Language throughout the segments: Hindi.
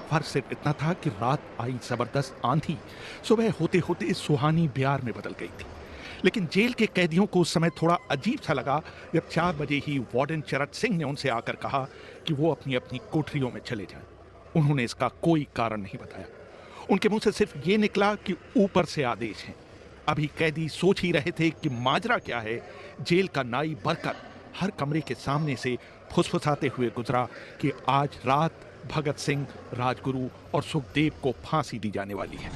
फर्क सिर्फ इतना था कि रात आई जबरदस्त आंधी सुबह होते होते सुहानी ब्यार में बदल गई थी। लेकिन जेल के कैदियों को उस समय थोड़ा अजीब सा लगा जब 4 बजे ही वार्डन चरत सिंह ने उनसे आकर कहा कि वो अपनी अपनी कोठरियों में चले जाएं। उन्होंने इसका कोई कारण नहीं बताया। उनके मुंह से सिर्फ ये निकला कि ऊपर से आदेश है। अभी कैदी सोच ही रहे थे कि माजरा क्या है। जेल का नाई बरकत हर कमरे के सामने से फुसफुसाते हुए गुजरा कि आज रात भगत सिंह, राजगुरु और सुखदेव को फांसी दी जाने वाली है।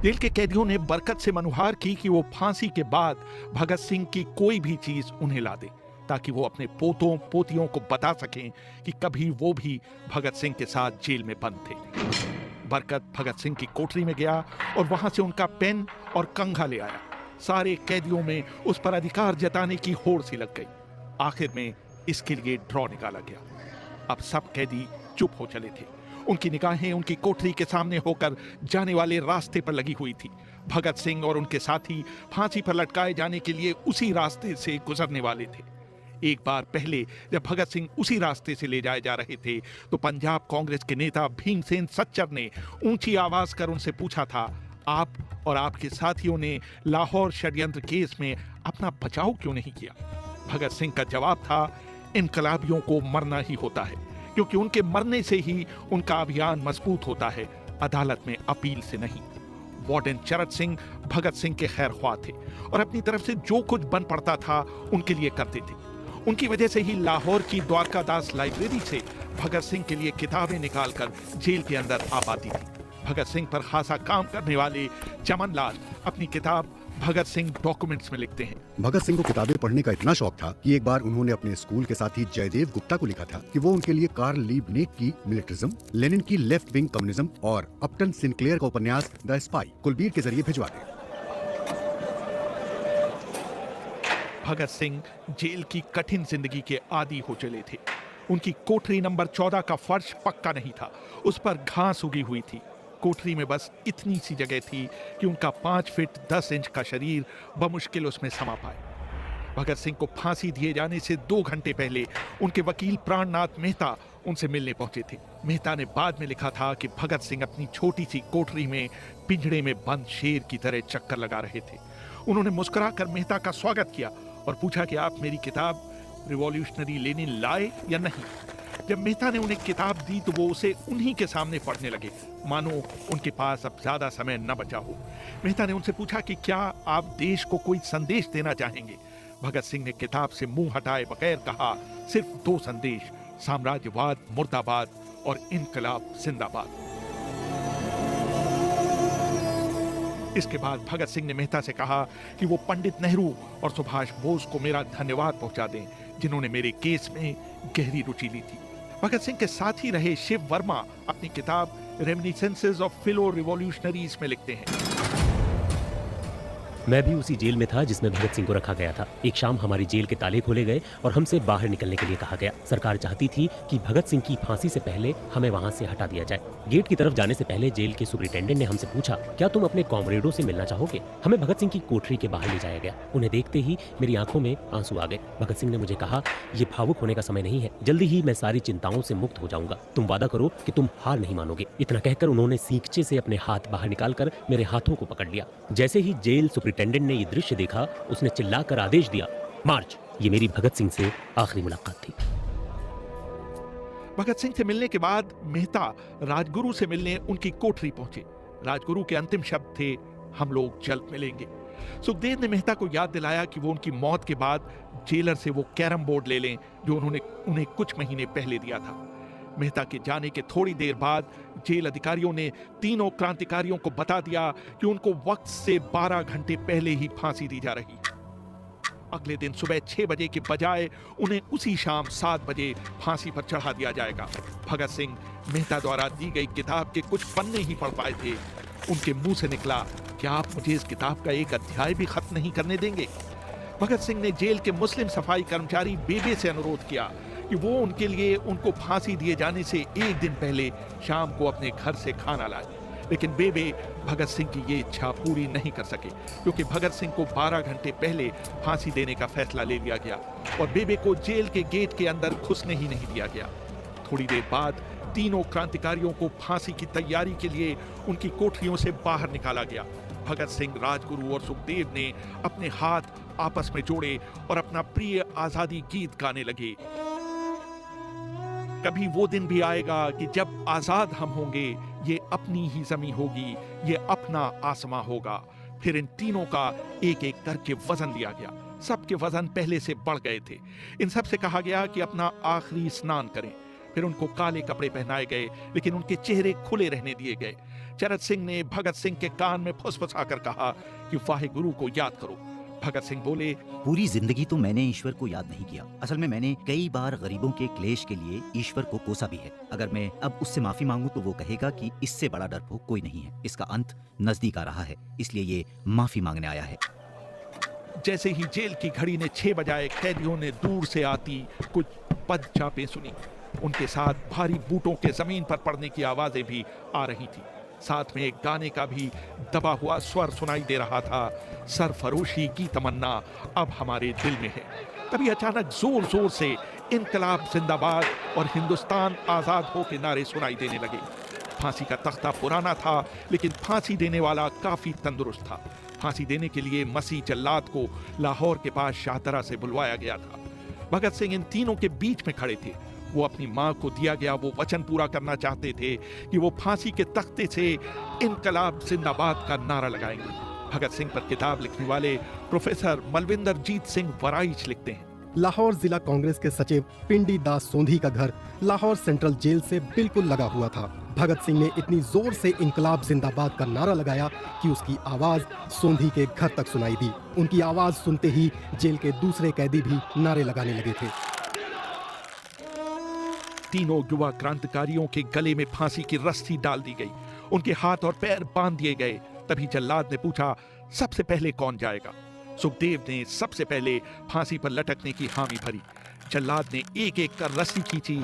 जेल के कैदियों ने बरकत से मनुहार की कि वो फांसी के बाद भगत सिंह की कोई भी चीज उन्हें ला दे, ताकि वो अपने पोतों पोतियों को बता सकें कि कभी वो भी भगत सिंह के साथ जेल में बंद थे। बरकत भगत सिंह की कोठरी में गया और वहां से उनका पेन और कंघा ले आया। सारे कैदियों में उस पर अधिकार जताने की होड़ सी लग गई। आखिर में इसके लिए ड्रॉ निकाला गया। अब सब कैदी चुप हो चले थे। उनकी निगाहें उनकी कोठरी के सामने होकर जाने वाले रास्ते पर लगी हुई थी। भगत सिंह और उनके साथी फांसी पर लटकाए जाने के लिए उसी रास्ते से गुजरने वाले थे। एक बार पहले जब भगत सिंह उसी रास्ते से ले जाए जा रहे थे तो पंजाब कांग्रेस के नेता भीमसेन सच्चर ने ऊंची आवाज कर उनसे पूछा था, आप और आपके साथियों ने लाहौर षड्यंत्र केस में अपना बचाव क्यों नहीं किया? भगत सिंह का जवाब था, इनकलाबियों को मरना ही होता है, क्योंकि उनके मरने से ही उनका अभियान मजबूत होता है, अदालत में अपील से नहीं। वार्डन चरत सिंह भगत सिंह के खैर ख्वाह थे और अपनी तरफ से जो कुछ बन पड़ता था उनके लिए करते थे। उनकी वजह से ही लाहौर की द्वारकादास लाइब्रेरी से भगत सिंह के लिए किताबें निकालकर जेल के अंदर आ पाती थी। भगत सिंह पर खासा काम करने वाले चमन लाल अपनी किताब भगत सिंह डॉक्यूमेंट्स में लिखते हैं, भगत सिंह को किताबें पढ़ने का इतना शौक था कि एक बार उन्होंने अपने स्कूल के साथी जयदेव गुप्ता को लिखा था कि वो उनके लिए कार्ल लीबनेक की मिलिट्रिज्म, लेनिन की लेफ्ट विंग कम्युनिज्म और अपटन सिंक्लेयर का उपन्यास द स्पाई कुलबीर के जरिए भिजवा दें। भगत सिंह जेल की कठिन जिंदगी के आदी हो चले थे। उनकी कोठरी नंबर 14 का फर्श पक्का नहीं था, उस पर घास उगी हुई थी। कोठरी में बस इतनी सी जगह थी कि उनका 5 फीट 10 इंच का शरीर बमुश्किल उसमें समा पाए। भगत सिंह को फांसी दिए जाने से 2 घंटे पहले उनके वकील प्राणनाथ मेहता उनसे मिलने पहुंचे थे। मेहता ने बाद में लिखा था कि भगत सिंह अपनी छोटी सी कोठरी में पिंजड़े में बंद शेर की तरह चक्कर लगा रहे थे। उन्होंने मुस्कुराकर मेहता का स्वागत किया और पूछा कि आप मेरी किताब रिवॉल्यूशनरी लेनिन लाए या नहीं। जब मेहता ने उन्हें किताब दी तो वो उसे उन्हीं के सामने पढ़ने लगे, मानो उनके पास अब ज्यादा समय न बचा हो। मेहता ने उनसे पूछा कि क्या आप देश को कोई संदेश देना चाहेंगे? भगत सिंह ने किताब से मुंह हटाए बगैर कहा, सिर्फ 2 संदेश, साम्राज्यवाद मुर्दाबाद और इनकलाब जिंदाबाद। इसके बाद भगत सिंह ने मेहता से कहा कि वो पंडित नेहरू और सुभाष बोस को मेरा धन्यवाद पहुंचा दें, जिन्होंने मेरे केस में गहरी रुचि ली थी। भगत सिंह के साथ ही रहे शिव वर्मा अपनी किताब रेमिनिसेंसेस ऑफ फिलो रिवॉल्यूशनरीज में लिखते हैं, मैं भी उसी जेल में था जिसमें भगत सिंह को रखा गया था। एक शाम हमारी जेल के ताले खोले गए और हमसे बाहर निकलने के लिए कहा गया। सरकार चाहती थी कि भगत सिंह की फांसी से पहले हमें वहां से हटा दिया जाए। गेट की तरफ जाने से पहले जेल के सुपरिटेंडेंट ने हमसे पूछा, क्या तुम अपने कॉमरेडों से मिलना चाहोगे? हमें भगत सिंह की कोठरी के बाहर ले जाया गया। उन्हें देखते ही मेरी आंखों में आंसू आ गए। भगत सिंह ने मुझे कहा, ये भावुक होने का समय नहीं है, जल्दी ही मैं सारी चिंताओं से मुक्त हो जाऊंगा, तुम वादा करो कि तुम हार नहीं मानोगे। इतना कहकर उन्होंने सींगचे से अपने हाथ बाहर निकालकर मेरे हाथों को पकड़ लिया। जैसे ही जेल सुपरिटेंडेंट ने ये दृश्य देखा, उसने चिल्लाकर आदेश दिया, मार्च। ये मेरी भगत सिंह से आखिरी मुलाकात थी। भगत सिंह से मिलने के बाद मेहता राजगुरु से मिलने उनकी कोठरी पहुंचे। राजगुरु के अंतिम शब्द थे, हम लोग जल्द मिलेंगे। सुखदेव ने मेहता को याद दिलाया कि वो उनकी मौत के बाद जेलर से वो कैरम बोर्ड ले लें जो उन्होंने उन्हें कुछ महीने पहले दिया था। मेहता के जाने के थोड़ी देर बाद जेल अधिकारियों ने तीनों क्रांतिकारियों को बता दिया कि उनको वक्त से 12 घंटे पहले ही फांसी दी जा रही। अगले दिन सुबह 6 बजे के बजाय उन्हें उसी शाम 7 बजे फांसी पर चढ़ा दिया जाएगा। भगत सिंह मेहता द्वारा दी गई किताब के कुछ पन्ने ही पढ़ पाए थे। उनके मुंह से निकला, क्या आप मुझे इस किताब का एक अध्याय भी खत्म नहीं करने देंगे? भगत सिंह ने जेल के मुस्लिम सफाई कर्मचारी बेबे से अनुरोध किया कि वो उनके लिए उनको फांसी दिए जाने से एक दिन पहले शाम को अपने घर से खाना लाए। लेकिन बेबे भगत सिंह की ये इच्छा पूरी नहीं कर सके, क्योंकि भगत सिंह को 12 घंटे पहले फांसी देने का फैसला ले लिया गया और बेबे को जेल के गेट के अंदर घुसने ही नहीं दिया गया। थोड़ी देर बाद तीनों क्रांतिकारियों को फांसी की तैयारी के लिए उनकी कोठरियों से बाहर निकाला गया। भगत सिंह, राजगुरु और सुखदेव ने अपने हाथ आपस में जोड़े और अपना प्रिय आजादी गीत गाने लगे। कभी वो दिन भी आएगा कि जब आजाद हम होंगे, ये अपनी ही जमीन होगी, ये अपना आसमां होगा। फिर इन तीनों का एक एक करके वजन लिया गया। सबके वजन पहले से बढ़ गए थे। इन सब से कहा गया कि अपना आखिरी स्नान करें। फिर उनको काले कपड़े पहनाए गए, लेकिन उनके चेहरे खुले रहने दिए गए। चरत सिंह ने भगत सिंह के कान में फुसफुसाकर कहा कि वाहे गुरु को याद करो। भगत सिंह बोले, पूरी जिंदगी तो मैंने ईश्वर को याद नहीं किया। असल में मैंने कई बार गरीबों के क्लेश के लिए ईश्वर को कोसा भी है। अगर मैं अब उससे माफी मांगू तो वो कहेगा कि इससे बड़ा डरपोक कोई नहीं है। इसका अंत नजदीक आ रहा है, इसलिए ये माफी मांगने आया है। जैसे ही जेल की घड़ी ने 6 बजाए, कैदियों ने दूर से आती कुछ पद चापें सुनी। उनके साथ भारी बूटों के जमीन पर पड़ने की आवाजें भी आ रही थी। साथ में एक गाने का भी दबा हुआ स्वर सुनाई दे रहा था, सरफरोशी की तमन्ना अब हमारे दिल में है। तभी अचानक जोर जोर से इनकलाब जिंदाबाद और हिंदुस्तान आजाद हो के नारे सुनाई देने लगे। फांसी का तख्ता पुराना था, लेकिन फांसी देने वाला काफी तंदुरुस्त था। फांसी देने के लिए मसीह जल्लाद को लाहौर के पास शाहदरा से बुलवाया गया था। भगत सिंह इन तीनों के बीच में खड़े थे। वो अपनी मां को दिया गया वो वचन पूरा करना चाहते थे कि वो फांसी के तख्ते से इनकलाब जिंदाबाद का नारा लगाएंगे। भगत सिंह पर किताब लिखने वाले प्रोफेसर मलविंदर जीत सिंह वराइच लिखते हैं, लाहौर जिला कांग्रेस के सचिव पिंडी दास सोंधी का घर लाहौर सेंट्रल जेल से बिल्कुल लगा हुआ था। भगत सिंह ने इतनी जोर से इनकलाब जिंदाबाद का नारा लगाया कि उसकी आवाज सोंधी के घर तक सुनाई दी। उनकी आवाज सुनते ही जेल के दूसरे कैदी भी नारे लगाने लगे थे। तीनों युवा क्रांतिकारियों के गले में फांसी की रस्सी डाल दी गई। उनके हाथ और पैर बांध दिए गए। तभी जल्लाद ने पूछा, सबसे पहले कौन जाएगा? सुखदेव ने सबसे पहले फांसी पर लटकने की हामी भरी। जल्लाद ने एक एक कर रस्सी खींची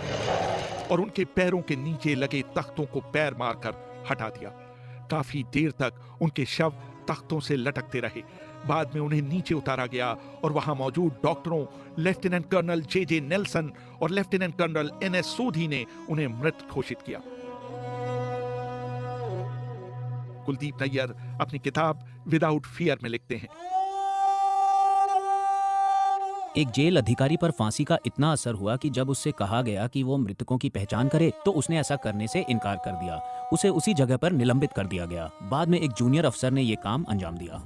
और उनके पैरों के नीचे लगे तख्तों को पैर मारकर हटा दिया। काफी देर तक उनके शव तख्तों से लटकते रहे। बाद में उन्हें नीचे उतारा गया और वहां मौजूद डॉक्टरों लेफ्टिनेंट कर्नल जे नेल्सन और लेफ्टिनेंट कर्नल NS सोधी ने उन्हें मृत घोषित किया। कुलदीप नैयर अपनी किताब विदाउट फियर में लिखते हैं, एक जेल अधिकारी पर फांसी का इतना असर हुआ कि जब उससे कहा गया कि वो मृतकों की पहचान करे तो उसने ऐसा करने से इनकार कर दिया। उसे उसी जगह पर निलंबित कर दिया गया। बाद में एक जूनियर अफसर ने ये काम अंजाम दिया।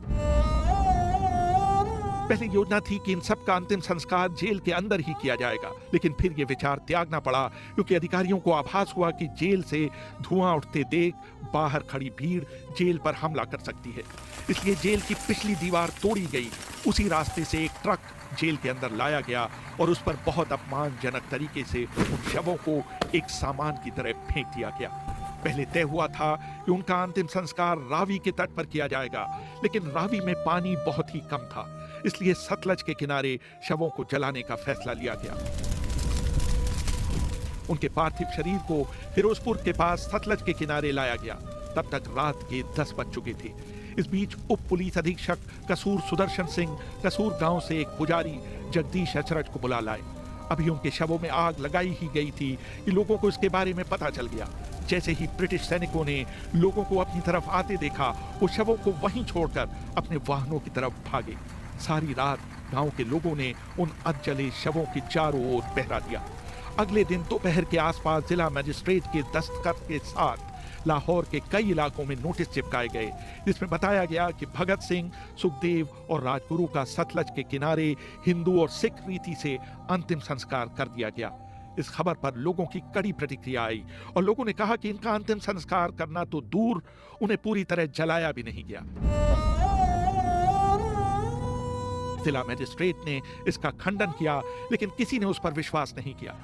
पहले योजना थी कि इन सब का अंतिम संस्कार जेल के अंदर ही किया जाएगा, लेकिन फिर यह विचार त्यागना पड़ा क्योंकि अधिकारियों को आभास हुआ कि जेल से धुआं उठते देख बाहर खड़ी भीड़ जेल पर हमला कर सकती है। इसलिए जेल की पिछली दीवार तोड़ी गई। उसी रास्ते से एक ट्रक जेल के अंदर लाया गया और उस पर बहुत अपमानजनक तरीके से उन शवों को एक सामान की तरह फेंक दिया गया। पहले तय हुआ था कि उनका अंतिम संस्कार रावी के तट पर किया जाएगा, लेकिन रावी में पानी बहुत ही कम था, इसलिए सतलज के किनारे शवों को जलाने का फैसला लिया गया। उनके पार्थिव शरीर को फिरोजपुर के पास सतलज के किनारे लाया गया। तब तक रात के 10 बज चुके थे। इस बीच उप पुलिस अधीक्षक कसूर सुदर्शन सिंह कसूर गांव से एक पुजारी जगदीश अचरज को बुला लाए। अभी उनके शवों में आग लगाई ही गई थी कि लोगों को इसके बारे में पता चल गया। जैसे ही ब्रिटिश सैनिकों ने लोगों को अपनी तरफ आते देखा, वो शवों को वहीं छोड़कर अपने वाहनों की तरफ भागे। सारी रात गांव के लोगों ने उन अधजले शवों के चारों ओर पहरा दिया। अगले दिन दोपहर के आसपास जिला मजिस्ट्रेट के दस्तखत के साथ लाहौर के कई इलाकों में नोटिस चिपकाए गए, जिसमें बताया गया कि भगत सिंह, सुखदेव और राजगुरु का सतलज के किनारे हिंदू और सिख रीति से अंतिम संस्कार कर दिया गया। इस खबर पर लोगों की कड़ी प्रतिक्रिया आई और लोगों ने कहा कि इनका अंतिम संस्कार करना तो दूर, उन्हें पूरी तरह जलाया भी नहीं गया। जिला मजिस्ट्रेट ने इसका खंडन किया, लेकिन किसी ने उस पर विश्वास नहीं किया।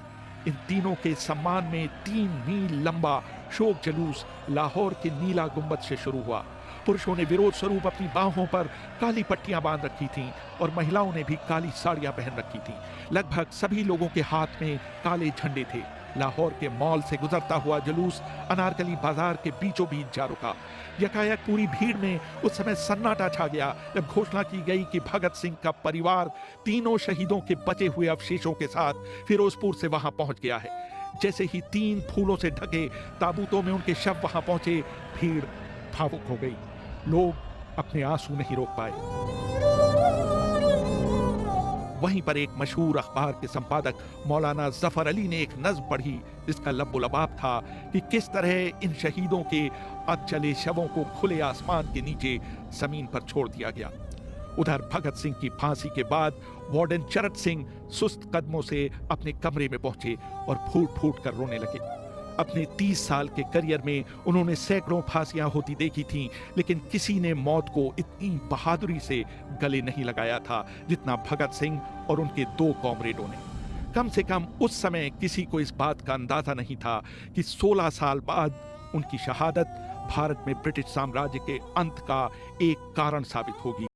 इन तीनों के सम्मान में 3 मील लंबा शोक जुलूस लाहौर के नीला गुंबद से शुरू हुआ। पुरुषों ने विरोध स्वरूप अपनी बाहों पर काली पट्टियां बांध रखी थीं और महिलाओं ने भी काली साड़ियां पहन रखी थीं। लगभग सभी लोगों के हाथ में काले झंडे थे। लाहौर के मॉल से गुजरता हुआ जुलूस अनारकली बाजार के बीचों बीच जा रुका। यकायक पूरी भीड़ में उस समय सन्नाटा छा गया जब घोषणा की गई कि भगत सिंह का परिवार तीनों शहीदों के बचे हुए अवशेषों के साथ फिरोजपुर से वहां पहुंच गया है। जैसे ही 3 फूलों से ढके ताबूतों में उनके शव वहां पहुंचे, भीड़ भावुक हो गई। लोग अपने आंसू नहीं रोक पाए। वहीं पर एक मशहूर अखबार के संपादक मौलाना जफर अली ने एक नज्म पढ़ी जिसका लब्बुलबाब था कि किस तरह इन शहीदों के अधजले शवों को खुले आसमान के नीचे जमीन पर छोड़ दिया गया। उधर भगत सिंह की फांसी के बाद वार्डन चरत सिंह सुस्त कदमों से अपने कमरे में पहुंचे और फूट फूट कर रोने लगे। अपने 30 साल के करियर में उन्होंने सैकड़ों फांसियां होती देखी थीं, लेकिन किसी ने मौत को इतनी बहादुरी से गले नहीं लगाया था जितना भगत सिंह और उनके 2 कॉमरेडों ने। कम से कम उस समय किसी को इस बात का अंदाजा नहीं था कि 16 साल बाद उनकी शहादत भारत में ब्रिटिश साम्राज्य के अंत का एक कारण साबित होगी।